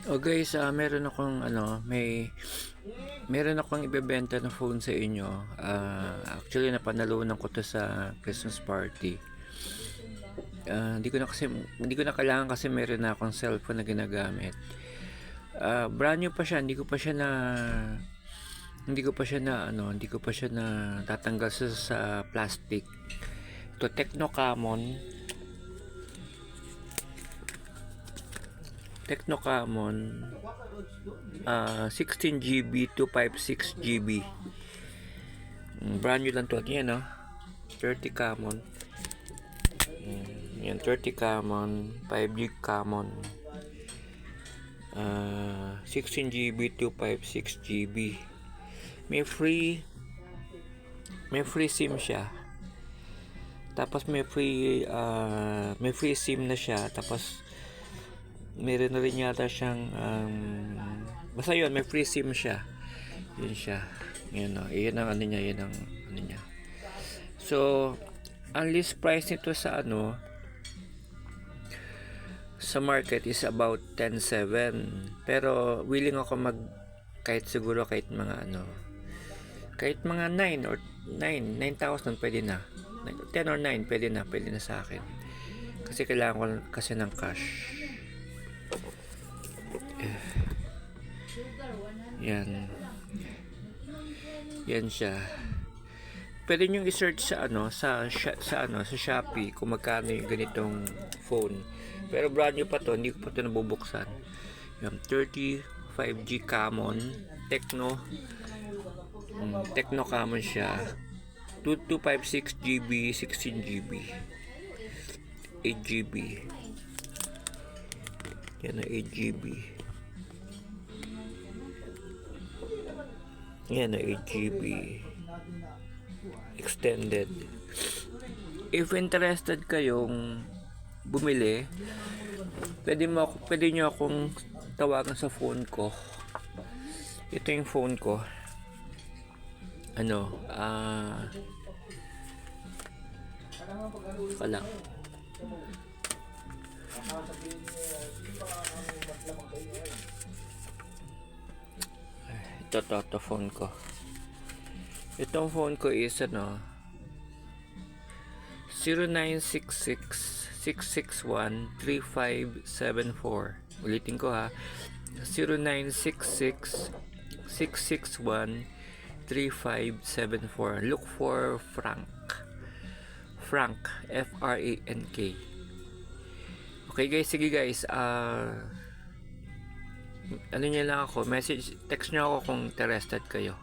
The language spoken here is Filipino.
Oh guys, meron akong meron akong ibebenta na phone sa inyo. Actually napanalunan ko to sa Christmas party. Hindi ko na kailangan kasi meron na akong cellphone na ginagamit. Brand new pa siya, hindi ko pa siya na tatanggal sa plastic. Ito Tecno Camon 16GB 256GB. Brand new lang to. Yan 30 Camon. Yan 30 Camon 5GB Camon 16GB 256GB. May free SIM siya. Tapos may free SIM na siya. Tapos meron na rin yata siyang basta yun, may free SIM siya. Yun siya. Yun ang ano niya. So ang list price nito sa market is about 10,700. Pero willing ako kahit mga 9 or 9,000 pwede na. 10 or 9 pwede na sa akin. Kasi kailangan ko kasi ng cash. Yan siya. Pwede niyo i-search sa Shopee kung magkano yung ganitong phone. Pero brand new pa to, hindi ko pa to nabubuksan. Yung 35G Camon Tecno Camon siya. 256GB 16GB 8GB. Yan 8GB. Yan 8GB extended. If interested kayong bumili, pwede nyo akong tawagan sa phone ko. Ito yung phone ko. Kala. Ito phone ko. Itong phone ko is 0966-661-3574. Ulitin ko 0966-661-3574. Look for Frank, Frank. Okay guys, sige guys, ano niya lang ako, text niyo ako kung interested kayo.